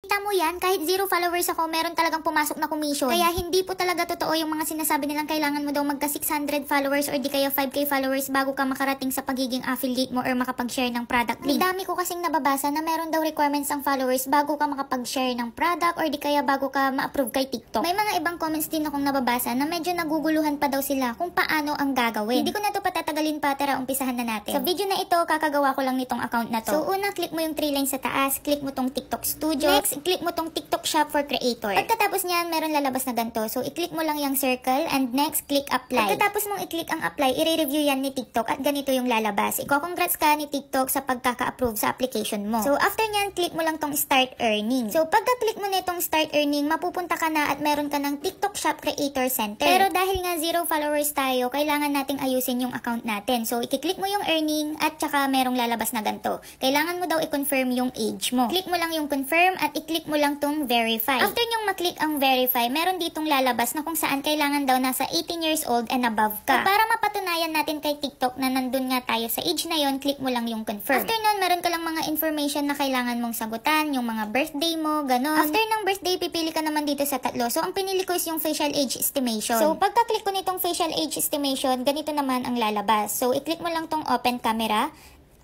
Kita mo yan, kahit 0 followers ako, meron talagang pumasok na commission. Kaya hindi po talaga totoo yung mga sinasabi nilang kailangan mo daw magka 600 followers or di kaya 5k followers bago ka makarating sa pagiging affiliate mo or makapag-share ng product link. Ang dami ko kasing nababasa na meron daw requirements ang followers bago ka makapag-share ng product or di kaya bago ka ma-approve kay TikTok. May mga ibang comments din akong nababasa na medyo naguguluhan pa daw sila kung paano ang gagawin. Hindi ko na to patatagalin pa, tara umpisahan na natin. Sa video na ito, kakagawa ko lang nitong account na to. So una, click mo yung 3 lines sa taas, click mo tong TikTok Studio. Next, click mo tong TikTok Shop for Creator. Pagkatapos niyan, meron lalabas na ganito. So, i-click mo lang yung circle and next, click apply. Pagkatapos mong i-click ang apply, i-review yan ni TikTok at ganito yung lalabas. Iko-congrats ka ni TikTok sa pagkaka-approve sa application mo. So, after niyan, click mo lang tong start earning. So, pagka-click mo na itong start earning, mapupunta ka na at meron ka ng TikTok Shop Creator Center. Pero dahil nga 0 followers tayo, kailangan nating ayusin yung account natin. So, i-click mo yung earning at saka merong lalabas na ganito. Kailangan mo daw i-confirm yung age mo. Click mo lang yung confirm at i-click mo lang tong verify. After nyong maklik ang verify, meron ditong lalabas na kung saan kailangan daw nasa 18 years old and above ka. So, para mapatunayan natin kay TikTok na nandun nga tayo sa age na yon, click mo lang yung confirm. After nun, meron ka lang mga information na kailangan mong sagutan, yung mga birthday mo, ganon. After ng birthday, pipili ka naman dito sa tatlo. So, ang pinili ko is yung facial age estimation. So, pagka-click ko nitong facial age estimation, ganito naman ang lalabas. So, i-click mo lang tong open camera.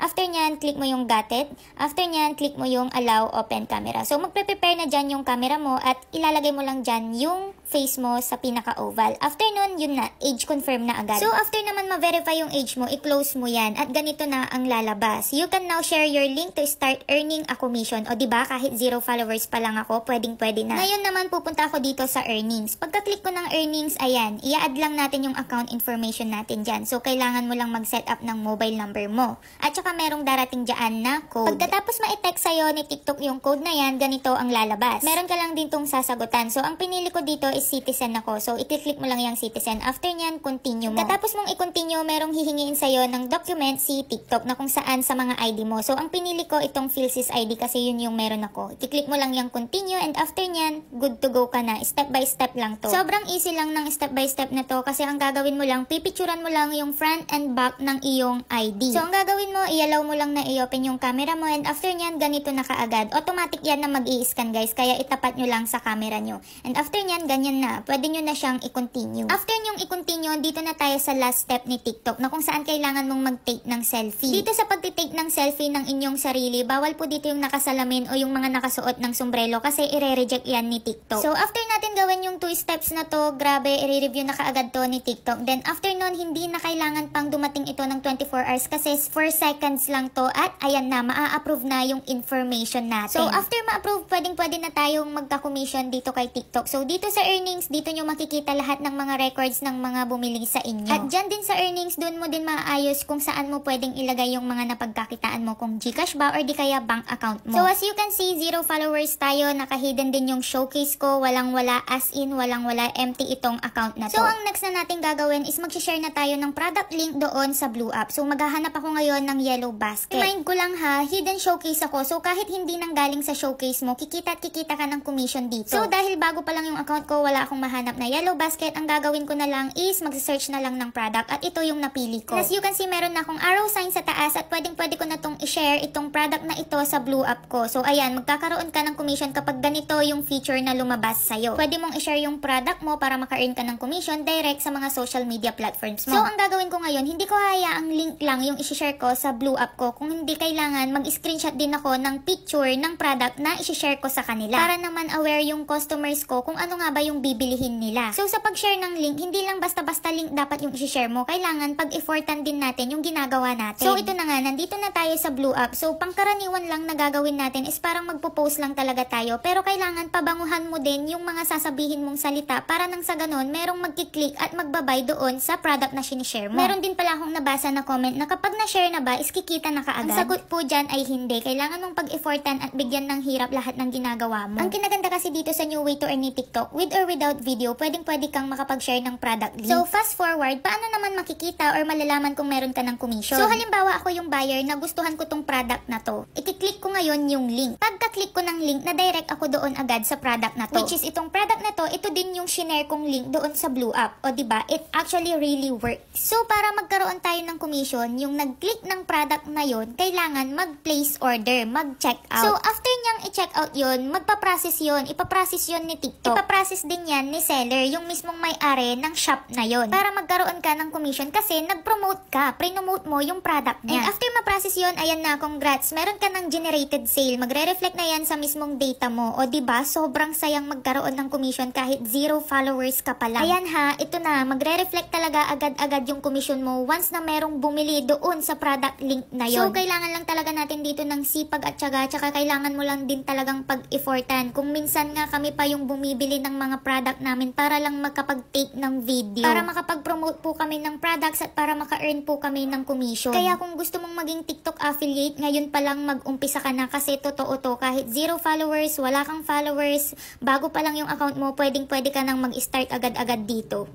After nyan, click mo yung got it. After nyan, click mo yung allow open camera. So, magpe-prepare na dyan yung camera mo at ilalagay mo lang dyan yung face mo sa pinaka-oval. After nun, yun na, age confirm na agad. So, after naman ma-verify yung age mo, i-close mo yan at ganito na ang lalabas. You can now share your link to start earning a commission. O diba, kahit 0 followers pa lang ako, pwedeng-pwede na. Ngayon naman, pupunta ako dito sa earnings. Pagka-click ko ng earnings, ayan, i-add lang natin yung account information natin dyan. So, kailangan mo lang mag-set up ng mobile number mo. At saka merong darating dyan na code. Pagkatapos ma-text sa'yo ni TikTok yung code na yan, ganito ang lalabas. Meron ka lang din tong sasagutan. So, ang pinili ko dito is citizen ako. So, i-click mo lang yung citizen. After nyan, continue mo. Pagkatapos mong i-continue, merong hihingiin sa'yo ng document si TikTok na kung saan sa mga ID mo. So, ang pinili ko itong PhilSys ID kasi yun yung meron ako. I-click mo lang yung continue and after nyan, good to go ka na. Step by step lang to. Sobrang easy lang ng step by step na to kasi ang gagawin mo lang, pipicturan mo lang yung front and back ng iyong ID. So, ang gagawin mo, i-allow mo lang na i-open yung camera mo and after nyan, ganito na kaagad. Automatic yan na mag-i-scan guys, kaya itapat nyo lang sa camera nyo. And after nyan, ganyan na. Pwede nyo na siyang i-continue. After nyong i-continue, dito na tayo sa last step ni TikTok na kung saan kailangan mong mag-take ng selfie. Dito sa pagtitake ng selfie ng inyong sarili, bawal po dito yung nakasalamin o yung mga nakasuot ng sombrero kasi ire-reject yan ni TikTok. So after natin gawin yung 2 steps na to, grabe, i-review na kaagad to ni TikTok. Then after nun, hindi na kailangan pang dumating ito ng 24 hours kasi 4 seconds lang to at ayan na, maa-approve na yung information natin. So after ma-approve, pwedeng-pwede na tayong magka-commission dito kay TikTok. So dito sa earnings, dito nyo makikita lahat ng mga records ng mga bumili sa inyo. At dyan din sa earnings, doon mo din maaayos kung saan mo pwedeng ilagay yung mga napagkakitaan mo, kung Gcash ba or di kaya bank account mo. So as you can see, 0 followers tayo, naka-hidden din yung showcase ko, walang-wala, as in walang-wala, empty itong account na to. So ang next na natin gagawin is mag-share na tayo ng product link doon sa Blue App. So maghahanap ako ngayon ng yellow basket. Remind ko lang ha, hidden showcase ako. So kahit hindi nang galing sa showcase mo, kikita ka ng commission dito. So dahil bago pa lang yung account ko, wala akong mahanap na yellow basket, ang gagawin ko na lang is mag-search na lang ng product at ito yung napili ko. As you can see, meron na akong arrow sign sa taas at pwedeng-pwede ko na tong i-share itong product na ito sa Blue App ko. So ayan, magkakaroon ka ng commission kapag ganito yung feature na lumabas sa'yo. Pwede mong i-share yung product mo para maka-earn ka ng commission direct sa mga social media platforms mo. So ang gagawin ko ngayon, hindi ko hayaang link lang yung i-share ko sa Blue App ko. Kung hindi kailangan, mag-screenshot din ako ng picture ng product na i-share ko sa kanila. Para naman aware yung customers ko kung ano nga ba yung bibilihin nila. So sa pag-share ng link, hindi lang basta-basta link dapat yung i-share mo. Kailangan pag-effortan din natin yung ginagawa natin. So ito na nga, nandito na tayo sa Blue App. So pangkaraniwan lang na gagawin natin is parang magpo-post lang talaga tayo. Pero kailangan pabanguhan mo din yung mga sasabihin mong salita para nang sa ganun, merong magkiklik at magbabay doon sa product na sinishare mo. Meron din pala akong nabasa na comment na kapag na-share na ba, is kikita na kaagad. Ang sagot po dyan ay hindi. Kailangan mong pag-effortan at bigyan ng hirap lahat ng ginagawa mo. Ang kinaganda kasi dito sa new way to earn ni TikTok, with or without video, pwedeng-pwede kang makapag-share ng product link. So fast forward, paano naman makikita or malalaman kung meron ka ng commission? So halimbawa ako yung buyer na gustuhan ko tong product na to. I-click ko ngayon yung link. Pagka-click ko ng link, na-direct ako doon agad sa product na to. Which is itong product na to, ito din yung shinare kong link doon sa Blue App. O diba, it actually really works. So para magkaroon tayo ng commission, yung nag-click ng product product na yon, kailangan mag-place order, mag-check out. So, after niyang i-check out yon, magpa-process yon, ipaprocess yon ni TikTok. Ipaprocess din yan ni seller, yung mismong may-ari ng shop na yon. Para magkaroon ka ng commission kasi nag-promote ka, pre-nomote mo yung product niya. And after ma-process yon, ayan na, congrats, meron ka ng generated sale. Magre-reflect na yan sa mismong data mo. O diba, sobrang sayang magkaroon ng commission kahit 0 followers ka pa lang. Ayan ha, ito na, magre-reflect talaga agad-agad yung commission mo once na merong bumili doon sa product link na yon. So, kailangan lang talaga natin dito ng sipag at tiyaga, tsaka kailangan mo lang din talagang pag-effortan. Kung minsan nga kami pa yung bumibili ng mga product namin para lang makapag-take ng video. Para makapag-promote po kami ng products at para maka-earn po kami ng commission. Kaya kung gusto mong maging TikTok affiliate, ngayon pa lang mag-umpisa ka na kasi totoo to. Kahit 0 followers, wala kang followers, bago pa lang yung account mo, pwedeng-pwede ka nang mag-start agad-agad dito.